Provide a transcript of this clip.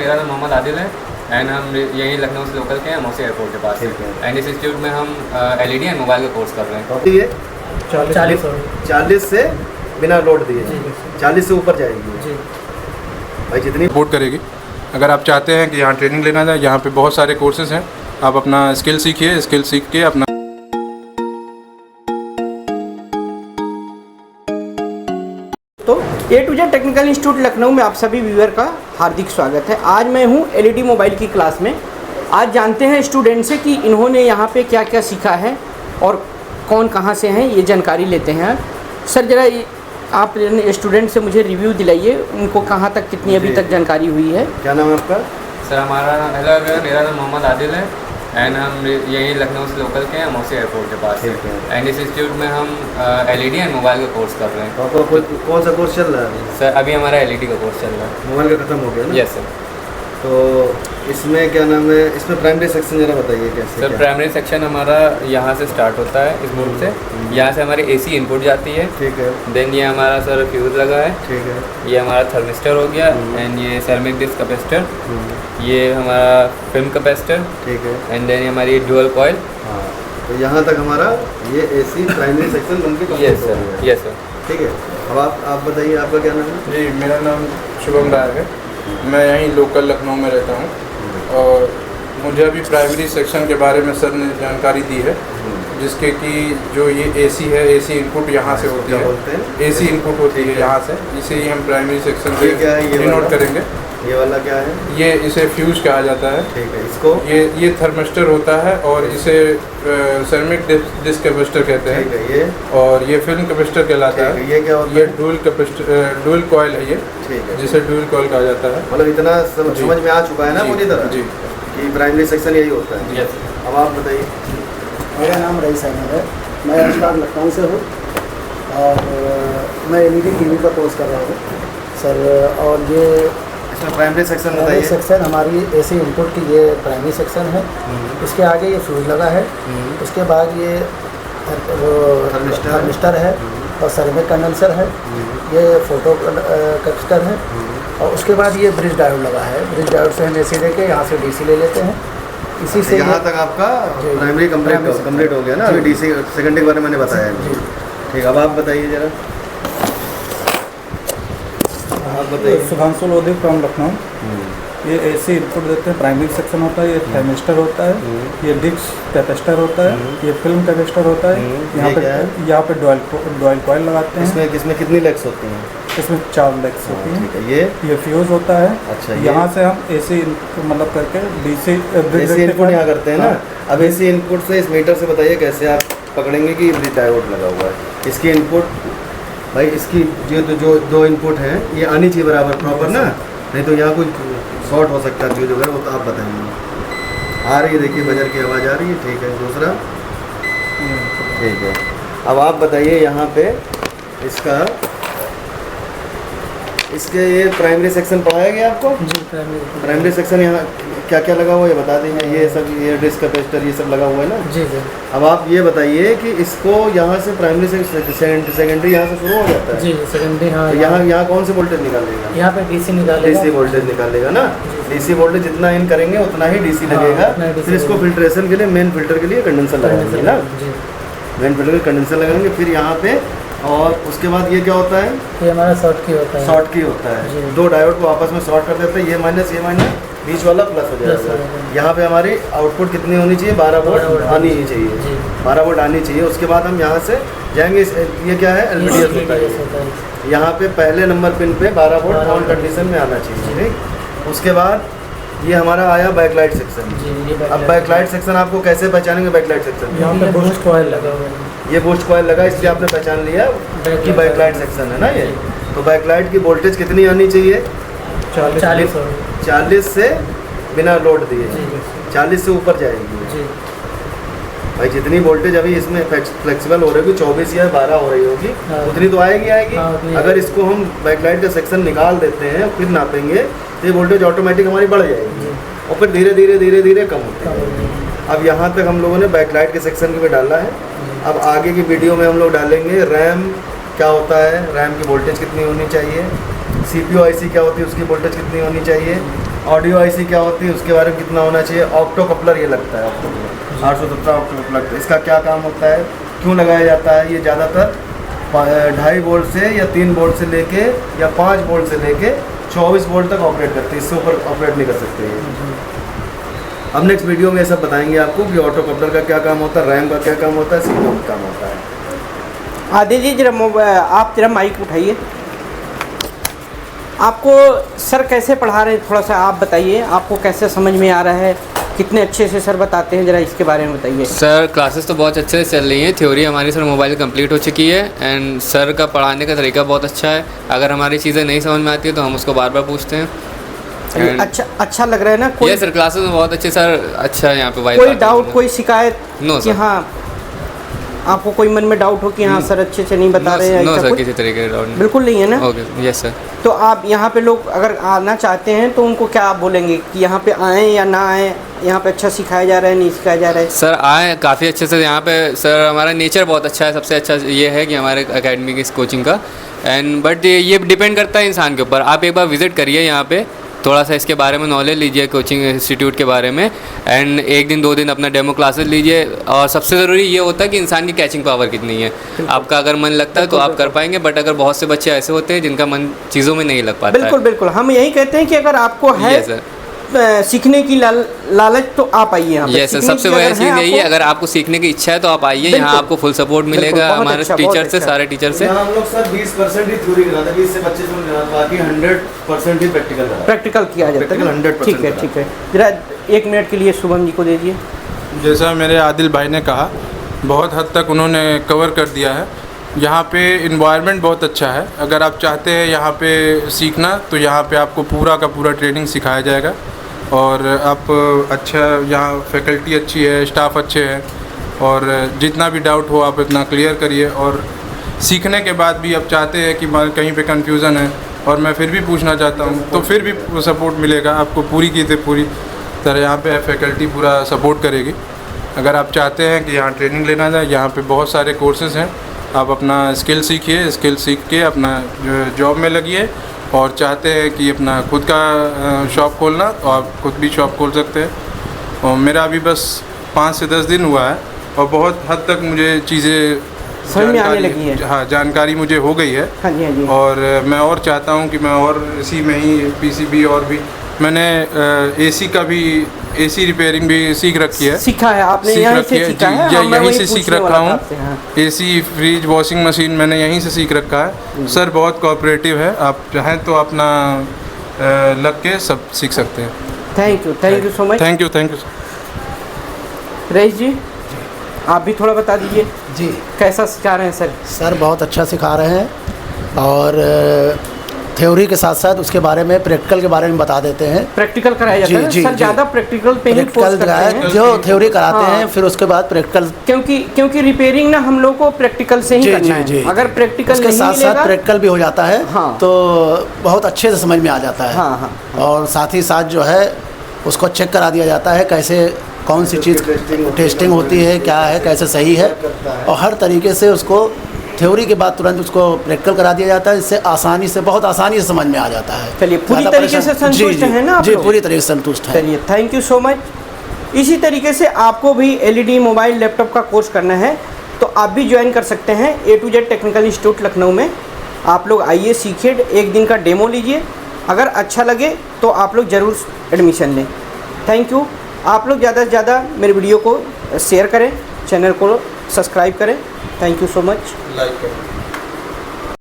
मेरा नाम मोहम्मद आदिल है एंड हम यहीं लखनऊ से लोकल के हैं, मोसी एयरपोर्ट के पास एंड इस इंस्टीट्यूट में हम LED एंड मोबाइल का कोर्स कर रहे हैं। ये 40 से बिना लोड दिए 40 से ऊपर जाएगी भाई, जितनी सपोर्ट करेगी। अगर आप चाहते हैं कि यहाँ ट्रेनिंग लेना जाए, यहाँ पे बहुत सारे कोर्सेज हैं, आप अपना स्किल सीखिए, स्किल सीख के अपना तो A to Z technical institute Lucknow में आप सभी व्यूअर का हार्दिक स्वागत है। आज मैं हूँ LED मोबाइल की क्लास में। आज जानते हैं स्टूडेंट से कि इन्होंने यहाँ पे क्या क्या सीखा है और कौन कहाँ से हैं, ये जानकारी लेते हैं। सर जरा आप स्टूडेंट से मुझे रिव्यू दिलाइए, उनको कहाँ तक कितनी अभी तक जानकारी हुई है। क्या नाम है आपका? सर हमारा हेलो एवरीवन, मेरा नाम मोहम्मद आदिल है एंड हम यहीं लखनऊ से लोकल के हैं, मोसी एयरपोर्ट के पास एंड इस इंस्टीट्यूट में हम LED एंड मोबाइल का कोर्स कर रहे हैं। तो कौन सा कोर्स चल रहा है? सर अभी हमारा LED का कोर्स चल रहा है। मोबाइल का खत्म हो गया ना? Yes sir. तो इसमें क्या नाम है, इसमें प्राइमरी सेक्शन जरा बताइए कैसे? सर प्राइमरी सेक्शन हमारा यहाँ से स्टार्ट होता है, इस बोर्ड से। यहाँ से हमारी AC इनपुट जाती है। ठीक है। देन ये हमारा सर फ्यूज़ लगा है। ठीक है। ये हमारा थर्मिस्टर हो गया एंड ये सेरेमिक डिस्क कैपेसिटर, ये हमारा फिल्म कैपेसिटर। ठीक है। एंड देन हमारी डुअल कॉइल। हाँ, तो यहाँ तक हमारा ये AC प्राइमरी सेक्शन बनके यस सर। Yes sir. ठीक है। अब आप बताइए, आपका क्या नाम है? जी, मेरा नाम शुभम राय है, मैं यहीं लोकल लखनऊ में रहता हूँ और मुझे अभी प्राइमरी सेक्शन के बारे में सर ने जानकारी दी है, जिसके कि जो ये AC है, AC इनपुट यहाँ से होती है, AC इनपुट होती है यहाँ से, इसे ही हम प्राइमरी सेक्शन से डिनोट करेंगे। ये वाला क्या है? ये इसे फ्यूज कहा जाता है। ठीक है। इसको ये थर्मिस्टर होता है और इसे सेरेमिक डिस्क कैपेसिटर कहते हैं। ठीक है। ये और ये फिल्म कैपेसिटर कहलाता है। ये क्या होता है? ये डुअल कॉइल है, ये ठीक है, जिसे डुअल कॉइल कहा जाता है। मतलब इतना समझ में आ चुका है ना पूरी तरह जी कि प्राइमरी सेक्शन यही होता है। यस। अब आप बताइए। मेरा नाम रईस अहमद है, मैं अजमेर लखनऊ से हूँ और मैं LED TV का कोर्स कर रहा हूँ सर। और ये इसमें प्राइमरी सेक्शन प्राइमरी बताइए। सेक्शन हमारी AC इनपुट की ये प्राइमरी सेक्शन है। इसके आगे ये फ्यूज लगा है, उसके बाद ये थर्मिस्टर है और सेरेमिक कंडेंसर है, ये फोटो कैपेसिटर है और उसके बाद ये ब्रिज डायोड लगा है। ब्रिज डायोड से हम AC लेके यहाँ से DC ले लेते हैं। इसी से यहाँ तक आपका प्राइमरी कंप्लीट हो गया ना? अभी DC सेकेंडरी के बारे में मैंने बताया है। ठीक, अब आप बताइए जरा। आप बताइए। सुधांशु लोधी फ्रॉम लखनऊ। ये AC इनपुट देते हैं, प्राइमरी सेक्शन होता है, ये थर्मिस्टर होता है, ये डिस्क कैपेसिटर होता है, ये फिल्म कैपेसिटर होता है। यहाँ पे डुअल कॉइल लगाते हैं। इसमें कितनी लेग्स होती हैं? इसमें 4 लेग्स होती हैं। ठीक है। ये फ्यूज होता है। अच्छा। यहाँ से हम AC मतलब करके DC इनपुट यहाँ करते हैं ना। अब AC इनपुट से इस मीटर से बताइए कैसे आप पकड़ेंगे कि ब्रिज डायोड लगा हुआ है। इसकी इनपुट भाई, इसकी जो 2 इनपुट हैं ये आनी चाहिए बराबर प्रॉपर ना, नहीं तो यहाँ कुछ शॉर्ट हो सकता है फ्यूज वगैरह, वो तो आप बताएंगे। आ रही है, देखिए बजर की आवाज़ आ रही है। ठीक है। दूसरा ठीक है। अब आप बताइए यहाँ पे इसके ये प्राइमरी सेक्शन पढ़ाया गया आपको? जी, प्राइमरी सेक्शन यहाँ क्या क्या लगा हुआ है बता दीजिए। ये सब, ये डिस्क कैपेसिटर, ये सब लगा हुआ है ना? जी जी। अब आप ये बताइए कि इसको यहाँ से प्राइमरी से सेकेंडरी यहाँ से शुरू हो जाता है? जी, सेकेंडरी। हाँ, तो यहाँ कौन से वोल्टेज निकालेगा? यहाँ पे DC निकालेगा। DC वोल्टेज निकालेगा ना। DC वोल्टेज जितना इन करेंगे उतना ही DC लगेगा। फिर इसको फिल्ट्रेशन के लिए, मेन फिल्टर के लिए कंडेंसर लगाएंगे ना। मेन फिल्टर के कंडेंसर लगाएंगे। फिर यहाँ पे, और उसके बाद ये क्या होता है? ये हमारा शॉर्ट की होता है। शॉर्ट की होता है। 2 डायोड को आपस में शॉर्ट कर देते हैं, ये माइनस ये माइनस, बीच वाला प्लस हो जाएगा। यहाँ पे हमारी आउटपुट कितनी होनी चाहिए? 12 वोल्ट आनी ही चाहिए। 12 वोल्ट आनी चाहिए। उसके बाद हम यहाँ से जाएंगे, ये क्या है? LVDS होता है। यहाँ पे पहले नंबर पिन पे 12 वोल्ट ऑन कंडीशन में आना चाहिए। ठीक। उसके बाद ये हमारा आया बैकलाइट सेक्शन। अब बैकलाइट सेक्शन आपको कैसे पहचानेंगे? बैकलाइट सेक्शन यहाँ पे बूस्ट कॉइल लगा हुआ है। ये बूस्ट कॉइल लगा, इसलिए आपने पहचान लिया कि बैकलाइट सेक्शन है ना ये। तो बैकलाइट की वोल्टेज कितनी आनी चाहिए? 40 से बिना लोड दिए 40 से ऊपर जाएगी भाई। जितनी वोल्टेज अभी इसमें फ्लेक्सिबल हो रही होगी, 24 या 12 हो रही होगी, उतनी तो आएगी। अगर इसको हम बैकलाइट का सेक्शन निकाल देते हैं फिर नापेंगे तो ये वोल्टेज ऑटोमेटिक हमारी बढ़ जाएगी और फिर धीरे धीरे कम होती है। अब यहाँ तक हम लोगों ने बैकलाइट के सेक्शन के भी डाला है। अब आगे की वीडियो में हम लोग डालेंगे रैम क्या होता है, रैम की वोल्टेज कितनी होनी चाहिए, CPU IC क्या होती है, उसकी वोल्टेज कितनी होनी चाहिए, ऑडियो आईसी क्या होती है उसके बारे में कितना होना चाहिए। ऑक्टो कपलर ये लगता है, ऑक्टो कपलर 817 ऑक्टो कपलर, इसका क्या काम होता है, क्यों लगाया जाता है। ये ज़्यादातर 2.5 वोल्ट से या 3 वोल्ट से लेके या 5 वोल्ट से लेके 24 वोल्ट तक ऑपरेट करते हैं, इससे ऊपर ऑपरेट नहीं कर सकते ये। अब नेक्स्ट वीडियो में ये सब बताएंगे आपको कि ऑटो कपलर का क्या काम होता है, रैम का क्या काम होता है, सीपीयू का काम होता है। आदिल जी जरा आप जरा माइक उठाइए। आपको सर कैसे पढ़ा रहे हैं, थोड़ा सा आप बताइए, आपको कैसे समझ में आ रहा है, कितने अच्छे से सर बताते हैं, ज़रा इसके बारे में बताइए। सर क्लासेस तो बहुत अच्छे से चल रही हैं, थ्योरी हमारी सर मोबाइल कंप्लीट हो चुकी है एंड सर का पढ़ाने का तरीका बहुत अच्छा है। अगर हमारी चीज़ें नहीं समझ में आती है तो हम उसको बार बार पूछते हैं। अच्छा लग रहा है ना। कोई सर क्लासेस में बहुत अच्छे सर, अच्छा है यहाँ पे। कोई डाउट, कोई शिकायत नो कि हाँ आपको कोई मन में डाउट हो कि हाँ सर अच्छे से नहीं बता रहे हैं? नो सर, किसी तरीके का डाउट बिल्कुल नहीं है ना। Okay, yes sir. तो आप यहाँ पे लोग अगर आना चाहते हैं तो उनको क्या आप बोलेंगे कि यहाँ पे आएँ या ना आएँ, यहाँ पे अच्छा सिखाया जा रहा है नहीं सिखाया जा रहा है? सर आए काफ़ी अच्छे से यहाँ पे। सर हमारा नेचर बहुत अच्छा है, सबसे अच्छा ये है कि हमारे एकेडमी की इस कोचिंग का। एंड बट ये डिपेंड करता है इंसान के ऊपर। आप एक बार विज़िट करिए यहाँ पे, थोड़ा सा इसके बारे में नॉलेज लीजिए, कोचिंग इंस्टीट्यूट के बारे में, एंड 1 दिन 2 दिन अपना डेमो क्लासेस लीजिए। और सबसे ज़रूरी ये होता है कि इंसान की कैचिंग पावर कितनी है। आपका अगर मन लगता है तो आप कर पाएंगे, बट अगर बहुत से बच्चे ऐसे होते हैं जिनका मन चीज़ों में नहीं लग पाता। बिल्कुल बिल्कुल, हम यही कहते हैं कि अगर आपको है सीखने की लालच तो आप आइए यहाँ पे। यस सर, सबसे बड़ी चीज़ यही है, अगर आपको सीखने की इच्छा है तो आप आइए, यहाँ आपको फुल सपोर्ट मिलेगा हमारे टीचर से, सारे टीचर से। हम लोग सर 20% ही थ्योरी कराते हैं, 20 से 25% कराते, बाकी 100% ही प्रैक्टिकल किया जाता है। 100%। ठीक है, जरा 1 मिनट के लिए शुभम जी को दे दीजिए। जैसा मेरे आदिल भाई ने कहा, बहुत हद तक उन्होंने कवर कर दिया है। यहाँ पे इन्वायरमेंट बहुत अच्छा है। अगर आप चाहते हैं यहाँ पे सीखना तो यहाँ पे आपको पूरा का पूरा ट्रेनिंग सिखाया जाएगा। और आप अच्छा, यहाँ फैकल्टी अच्छी है, स्टाफ अच्छे हैं, और जितना भी डाउट हो आप इतना क्लियर करिए। और सीखने के बाद भी आप चाहते हैं कि कहीं पे कंफ्यूजन है और मैं फिर भी पूछना चाहता हूँ तो फिर भी सपोर्ट मिलेगा आपको, पूरी की पूरी तरह यहाँ पे फैकल्टी पूरा सपोर्ट करेगी। अगर आप चाहते हैं कि यहाँ ट्रेनिंग लेना जाए, यहाँ पे बहुत सारे कोर्सेज़ हैं, आप अपना स्किल सीखिए, स्किल सीख के अपना जॉब में लगिए। और चाहते हैं कि अपना खुद का शॉप खोलना तो आप खुद भी शॉप खोल सकते हैं। और मेरा अभी बस 5 से 10 दिन हुआ है और बहुत हद तक मुझे चीज़ें समझ में आने लगी है। हाँ, जानकारी मुझे हो गई है। हाँ जी, हाँ जी। और मैं और चाहता हूँ कि मैं और इसी में ही पीसीबी और भी मैंने एसी का भी, एसी रिपेयरिंग भी सीख रखी है। सीखा है आपने? यहीं से सीखा है? यहीं से सीख रखा हूँ। एसी, फ्रिज, वॉशिंग मशीन मैंने यहीं से सीख रखा है। सर बहुत कोऑपरेटिव है, आप चाहें तो अपना लग के सब सीख सकते हैं। Thank you so much. Thank you Raees ji, आप भी थोड़ा बता दीजिए जी, कैसा सिखा रहे हैं सर? सर बहुत अच्छा सिखा रहे हैं और थ्योरी के साथ साथ उसके बारे में, प्रैक्टिकल के बारे में बता देते हैं। प्रैक्टिकल कराया जाता है सर? ज़्यादा प्रैक्टिकल पे ही फोकस करते हैं। जो थ्योरी कराते हैं फिर उसके बाद प्रैक्टिकल, क्योंकि रिपेयरिंग ना हम लोग को प्रैक्टिकल से ही करना है। अगर प्रैक्टिकल के साथ साथ प्रैक्टिकल भी हो जाता है तो बहुत अच्छे से समझ में आ जाता है। और साथ ही साथ जो है उसको चेक करा दिया जाता है, कैसे कौन सी चीज़ टेस्टिंग होती है, क्या है, कैसे सही है, और हर तरीके से उसको थ्योरी के बाद तुरंत उसको प्रैक्टिकल करा दिया जाता है। इससे आसानी से, बहुत आसानी से समझ में आ जाता है। चलिए, पूरी तरीके से संतुष्ट है ना आप लोग? पूरी तरीके से संतुष्ट है। चलिए, थैंक यू सो मच। इसी तरीके से आपको भी एलईडी मोबाइल लैपटॉप का कोर्स करना है तो आप भी ज्वाइन कर सकते हैं A to Z technical institute Lucknow में। आप लोग आइए, सीखिए, 1 दिन का डेमो लीजिए, अगर अच्छा लगे तो आप लोग ज़रूर एडमिशन लें। Thank you. आप लोग ज़्यादा से ज़्यादा मेरे वीडियो को शेयर करें, चैनल को सब्सक्राइब करें। Thank you so much. Like करें।